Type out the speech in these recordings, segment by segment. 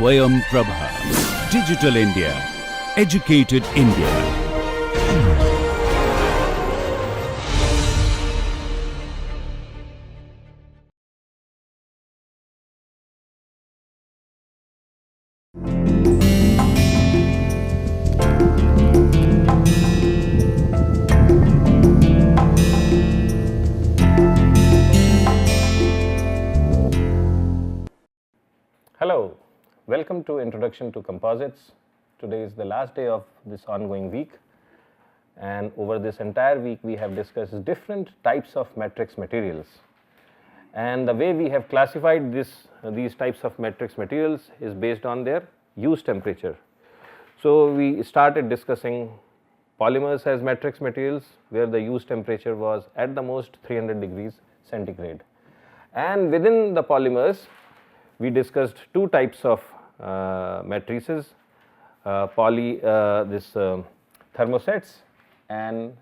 SwayamPrabha. Digital India. Educated India. Hello, welcome to Introduction to Composites. Today is the last day of this ongoing week, and over this entire week we have discussed different types of matrix materials. And the way we have classified these types of matrix materials is based on their use temperature. So we started discussing polymers as matrix materials, where the use temperature was at the most 300 degrees centigrade. And within the polymers, we discussed two types of matrices, thermosets and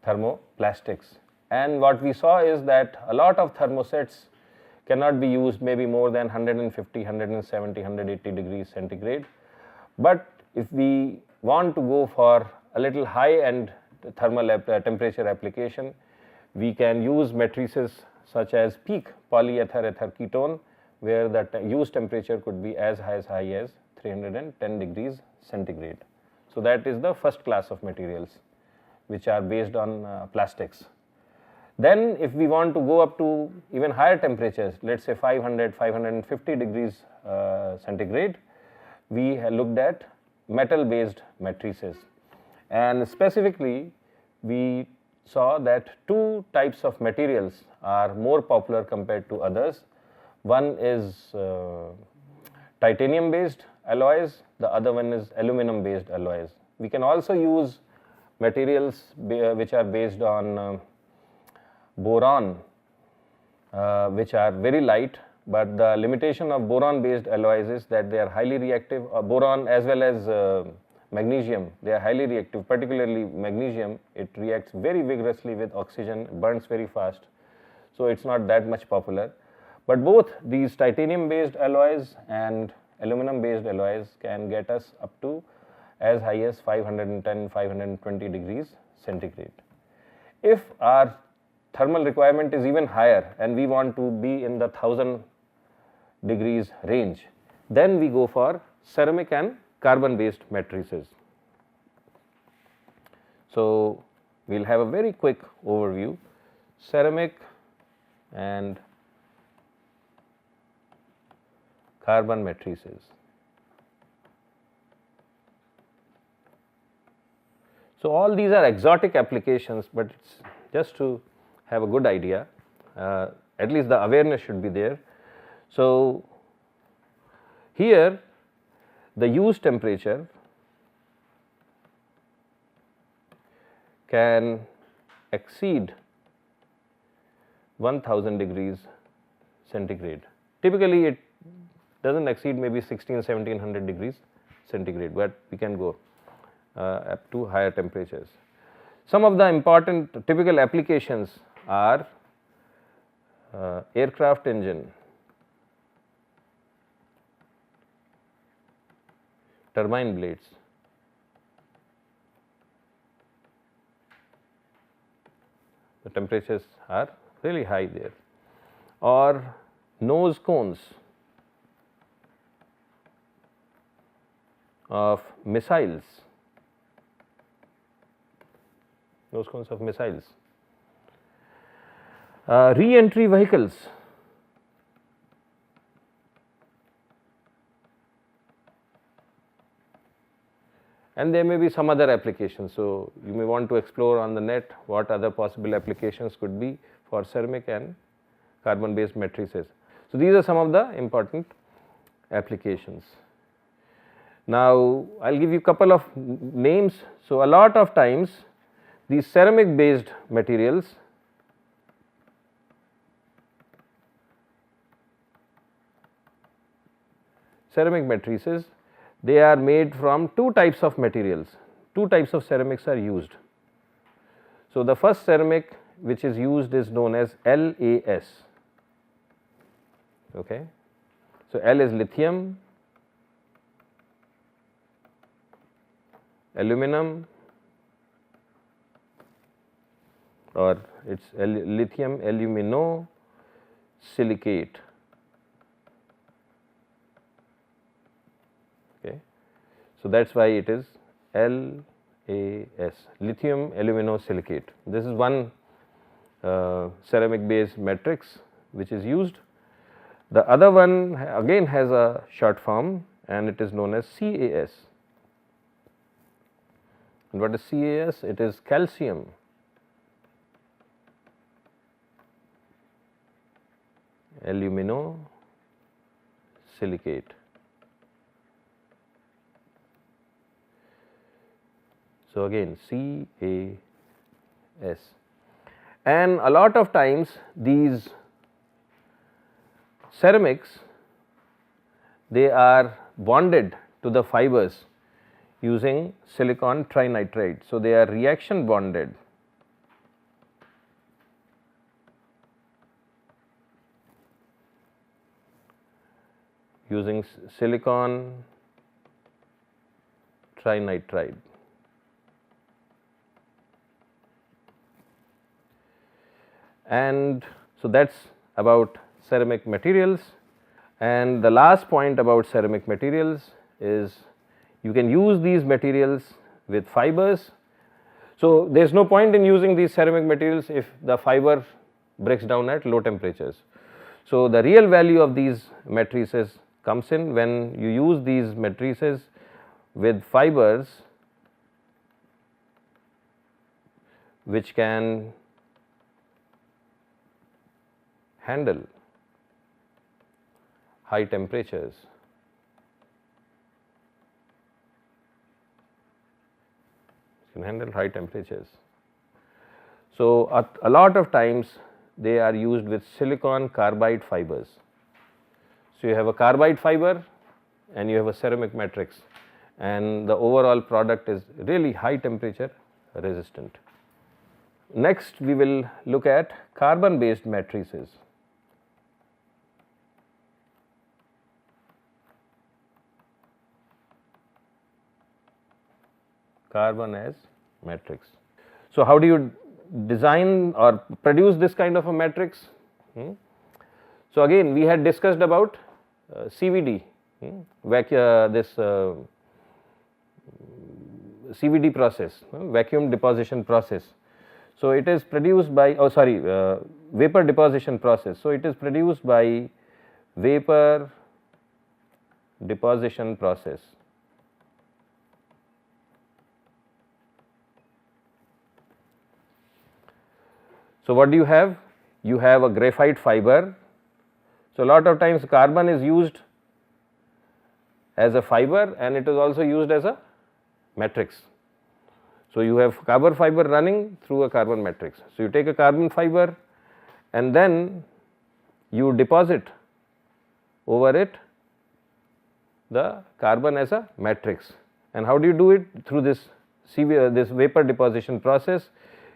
thermoplastics. And what we saw is that a lot of thermosets cannot be used maybe more than 150, 170, 180 degrees centigrade. But if we want to go for a little high end thermal temperature application, we can use matrices such as peak polyether ether ketone, where the use temperature could be as high as 310 degrees centigrade. So that is the first class of materials which are based on plastics. Then if we want to go up to even higher temperatures, let us say 500, 550 degrees centigrade, we looked at metal based matrices. And specifically we saw that two types of materials are more popular compared to others. One is titanium based alloys, the other one is aluminum based alloys. We can also use materials which are based on boron, which are very light, but the limitation of boron based alloys is that they are highly reactive. Boron as well as magnesium, they are highly reactive, particularly magnesium. It reacts very vigorously with oxygen, burns very fast, so it is not that much popular. But both these titanium based alloys and aluminum based alloys can get us up to as high as 510, 520 degrees centigrade. If our thermal requirement is even higher and we want to be in the 1000 degrees range, then we go for ceramic and carbon based matrices. So we will have a very quick overview: ceramic and carbon matrices. So all these are exotic applications, but it's just to have a good idea, at least the awareness should be there. So here the use temperature can exceed 1000 degrees centigrade. Typically it does not exceed maybe 1700 degrees centigrade, but we can go up to higher temperatures. Some of the important typical applications are aircraft engine, turbine blades, the temperatures are really high there, or nose cones of missiles, re-entry vehicles, and there may be some other applications. So you may want to explore on the net what other possible applications could be for ceramic and carbon based matrices. So these are some of the important applications. Now I will give you a couple of names. So a lot of times these ceramic based materials ceramic matrices, they are made from two types of materials. Two types of ceramics are used. So the first ceramic which is used is known as LAS. Okay. So L is lithium, aluminum, or it is lithium aluminosilicate. Okay. So, that is why it is LAS, lithium aluminosilicate. This is one ceramic based matrix which is used. The other one again has a short form and it is known as CAS. And what is CAS? It is calcium aluminosilicate. So, again CAS, and a lot of times these ceramics, they are bonded to the fibers using silicon trinitride. So, they are reaction bonded. Using silicon trinitride. And so, that is about ceramic materials. And the last point about ceramic materials is you can use these materials with fibers. So, there is no point in using these ceramic materials if the fiber breaks down at low temperatures. So, the real value of these matrices comes in when you use these matrices with fibers which can handle high temperatures. Can handle high temperatures. So, a lot of times they are used with silicon carbide fibers. So, you have a carbide fiber and you have a ceramic matrix, and the overall product is really high temperature resistant. Next, we will look at carbon based matrices. Carbon as matrix. So, how do you design or produce this kind of a matrix? So, again we had discussed about CVD, this CVD process, vacuum deposition process. So, it is produced by vapor deposition process. So, it is produced by vapor deposition process. So, what do you have? You have a graphite fiber. So, a lot of times carbon is used as a fiber and it is also used as a matrix. So, you have carbon fiber running through a carbon matrix. So, you take a carbon fiber and then you deposit over it the carbon as a matrix. And how do you do it? Through this vapor deposition process.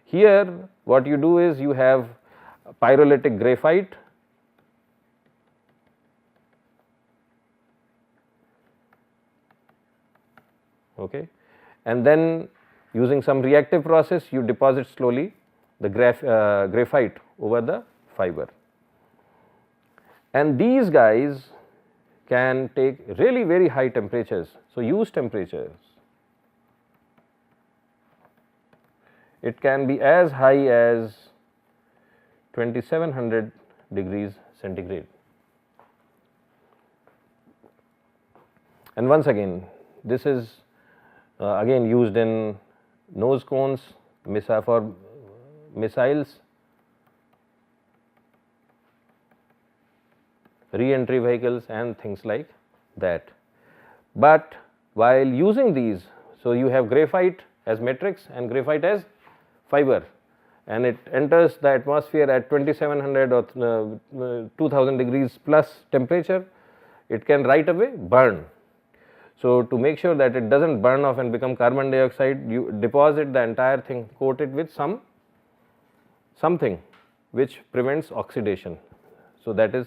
Here what you do is you have pyrolytic graphite, okay, and then using some reactive process you deposit slowly the graphite over the fiber. And these guys can take really very high temperatures. So, use temperatures. It can be as high as 2700 degrees centigrade. And once again, this is again used in nose cones, for missiles, re-entry vehicles and things like that. But while using these, so you have graphite as matrix and graphite as fiber, and it enters the atmosphere at 2700 or 2000 degrees plus temperature, it can right away burn. So, to make sure that it does not burn off and become carbon dioxide, you deposit the entire thing, coat it with something which prevents oxidation. So, that is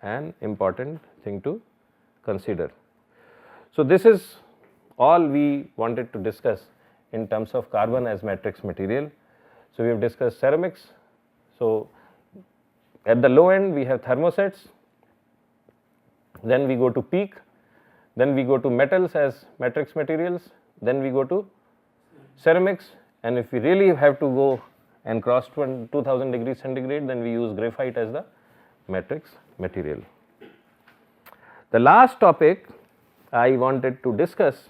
an important thing to consider. So, this is all we wanted to discuss in terms of carbon as matrix material. So we have discussed ceramics. So at the low end we have thermosets, then we go to PEEK, then we go to metals as matrix materials, then we go to ceramics, and if we really have to go and cross 2000 degrees centigrade, then we use graphite as the matrix material. The last topic I wanted to discuss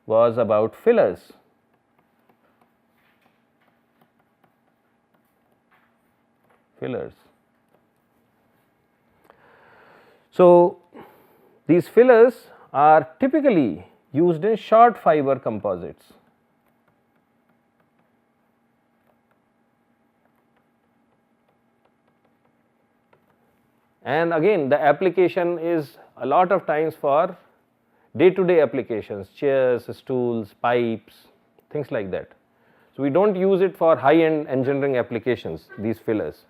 was about fillers. So these fillers are typically used in short fiber composites. And again, the application is a lot of times for day-to-day applications, chairs, stools, pipes, things like that. So we don't use it for high-end engineering applications, these fillers.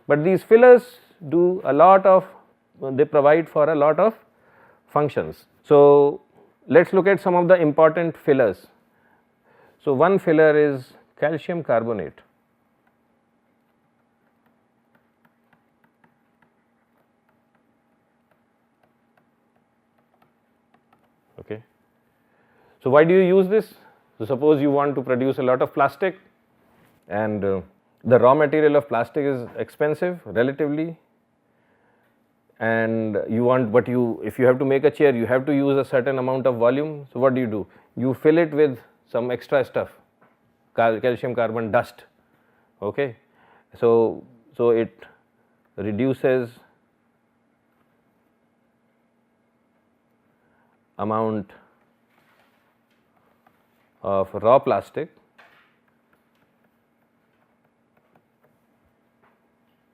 But these fillers do a lot of, they provide for a lot of functions. So let's look at some of the important fillers. So one filler is calcium carbonate. Okay. So why do you use this? So suppose you want to produce a lot of plastic, and the raw material of plastic is expensive relatively, and you want, but if you have to make a chair, you have to use a certain amount of volume. So what do? You fill it with some extra stuff, calcium carbon dust. Okay. So it reduces amount of raw plastic.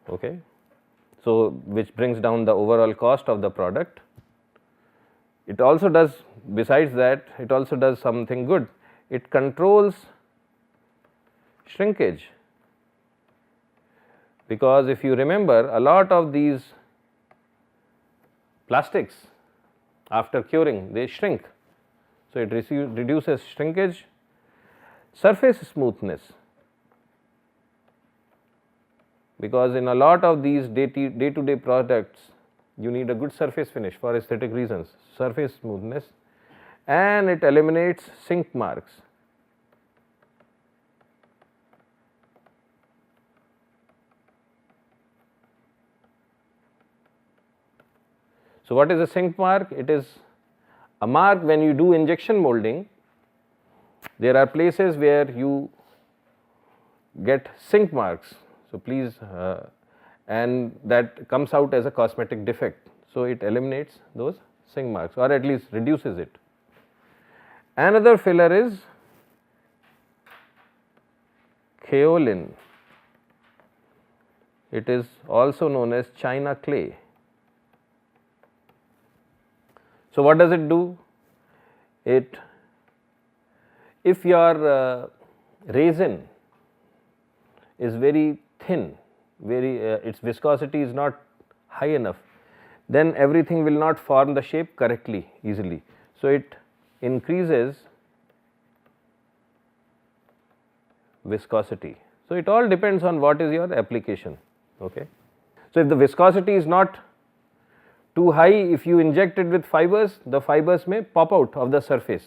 Okay. So which brings down the overall cost of the product. It also does, besides that, it also does something good. It controls shrinkage, because if you remember, a lot of these plastics after curing, they shrink. So it reduces shrinkage. Surface smoothness, because in a lot of these day-to-day products you need a good surface finish for aesthetic reasons, surface smoothness, and it eliminates sink marks. So what is a sink mark? It is a mark when you do injection molding. There are places where you get sink marks. So please, and that comes out as a cosmetic defect. So it eliminates those sink marks, or at least reduces it. Another filler is kaolin. It is also known as China clay. So what does it do? If your resin is very thin, its viscosity is not high enough, then everything will not form the shape correctly easily. So it increases viscosity. So it all depends on what is your application. Okay. So if the viscosity is not too high, if you inject it with fibers, the fibers may pop out of the surface,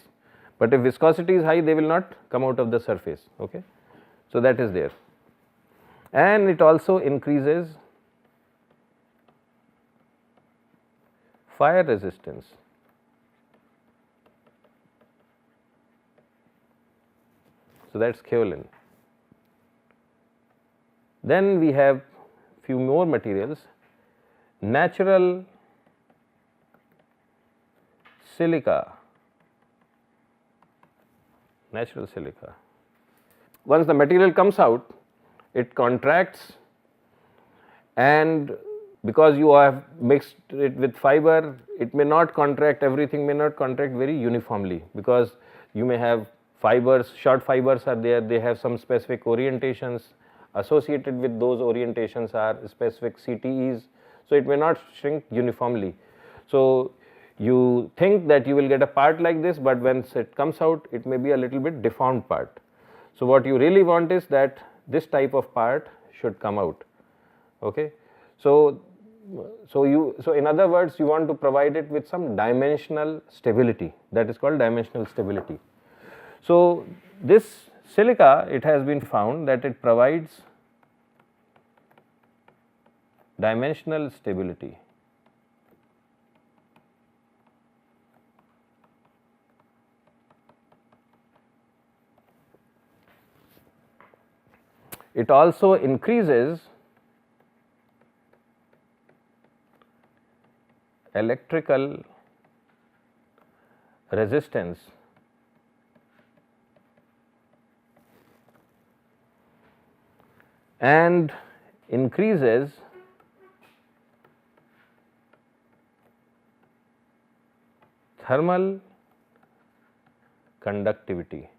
but if viscosity is high, they will not come out of the surface. Okay. So that is there, and it also increases fire resistance. So that is kaolin. Then we have few more materials. Natural silica. Natural silica. Once the material comes out, it contracts, and because you have mixed it with fiber, it may not contract, everything may not contract very uniformly, because you may have fibers, short fibers are there, they have some specific orientations, associated with those orientations are specific CTEs, so it may not shrink uniformly. So you think that you will get a part like this, but when it comes out it may be a little bit deformed part. So, what you really want is that this type of part should come out. Okay. So, in other words, you want to provide it with some dimensional stability, that is called dimensional stability. So, this silica, it has been found that it provides dimensional stability. It also increases electrical resistance and increases thermal conductivity.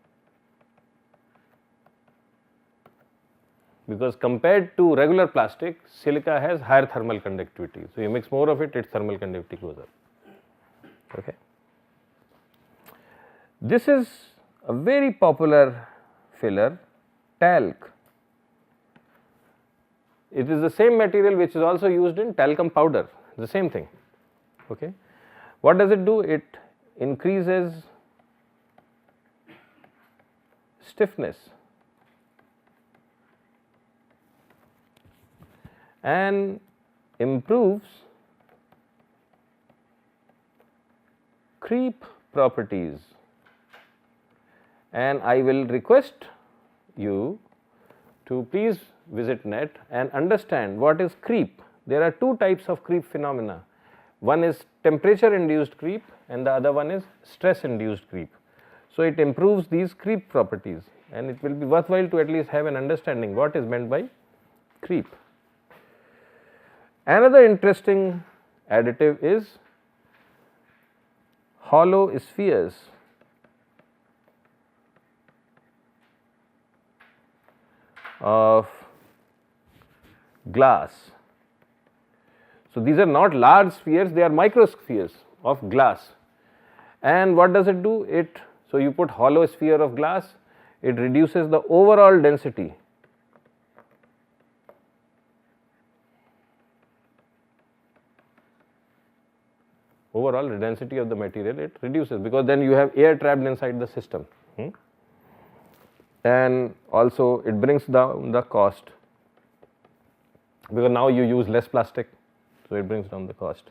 Because compared to regular plastic, silica has higher thermal conductivity. So, you mix more of it, its thermal conductivity goes up. Okay. This is a very popular filler, talc. It is the same material which is also used in talcum powder, the same thing. Okay. What does it do? It increases stiffness and improves creep properties. And I will request you to please visit net and understand what is creep. There are two types of creep phenomena. One is temperature induced creep and the other one is stress induced creep. So, it improves these creep properties, and it will be worthwhile to at least have an understanding what is meant by creep. Another interesting additive is hollow spheres. Of glass. So, these are not large spheres, they are microspheres of glass. And what does it do? So, you put hollow sphere of glass, it reduces the overall density. Overall density of the material, it reduces, because then you have air trapped inside the system. And also it brings down the cost, because now you use less plastic, so it brings down the cost.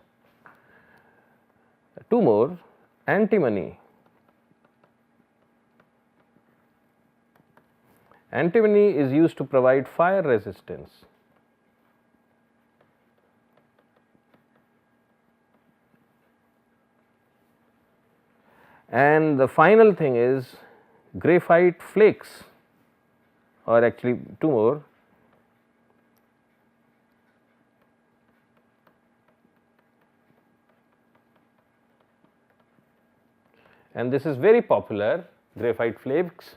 Two more, antimony. Antimony is used to provide fire resistance. And the final thing is graphite flakes, or actually two more. And this is very popular, graphite flakes.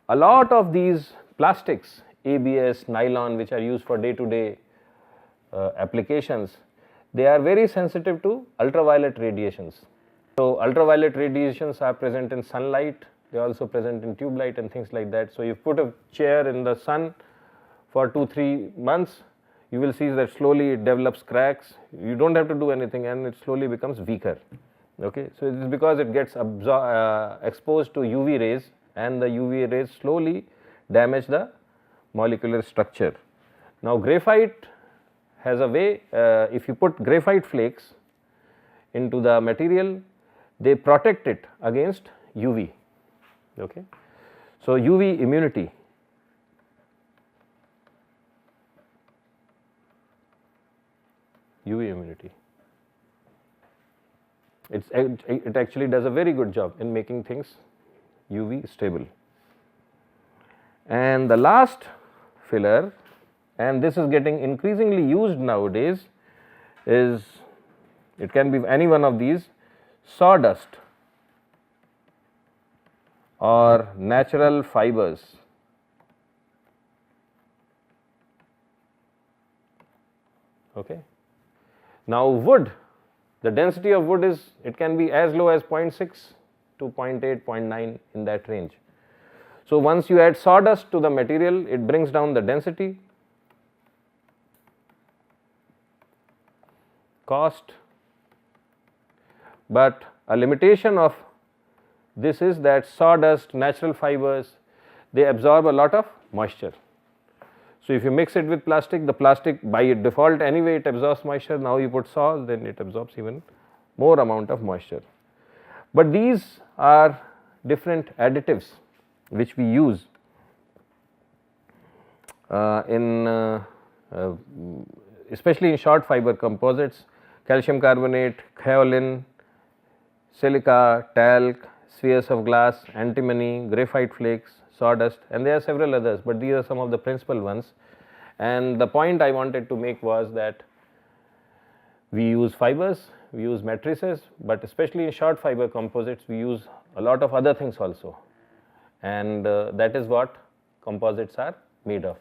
A lot of these plastics, ABS, nylon, which are used for day-to-day applications, they are very sensitive to ultraviolet radiations. So, ultraviolet radiations are present in sunlight, they are also present in tube light and things like that. So, you put a chair in the sun for 2-3 months, you will see that slowly it develops cracks, you do not have to do anything, and it slowly becomes weaker. Okay. So, it is because it gets exposed to UV rays, and the UV rays slowly damage the molecular structure. Now, graphite has a way, if you put graphite flakes into the material, they protect it against UV. Okay. So, UV immunity. UV immunity. It actually does a very good job in making things UV stable. And the last filler, and this is getting increasingly used nowadays, is it can be any one of these: sawdust or natural fibers. Okay. Now, wood The density of wood is, it can be as low as 0.6 to 0.8, 0.9, in that range. So once you add sawdust to the material, it brings down the density, cost, but a limitation of this is that sawdust, natural fibers, they absorb a lot of moisture. So if you mix it with plastic, the plastic by default anyway it absorbs moisture, now you put saw, then it absorbs even more amount of moisture. But these are different additives which we use especially in short fiber composites: calcium carbonate, kaolin, silica, talc, spheres of glass, antimony, graphite flakes, sawdust, and there are several others, but these are some of the principal ones. And the point I wanted to make was that we use fibers, we use matrices, but especially in short fiber composites we use a lot of other things also, and that is what composites are made of.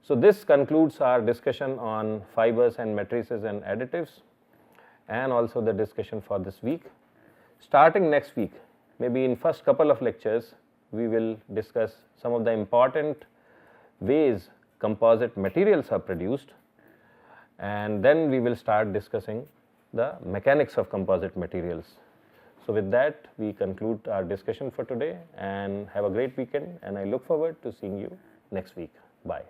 So this concludes our discussion on fibers and matrices and additives, and also the discussion for this week. Starting next week, maybe in first couple of lectures, we will discuss some of the important ways composite materials are produced, and then we will start discussing the mechanics of composite materials. So with that, we conclude our discussion for today, and have a great weekend, and I look forward to seeing you next week. Bye.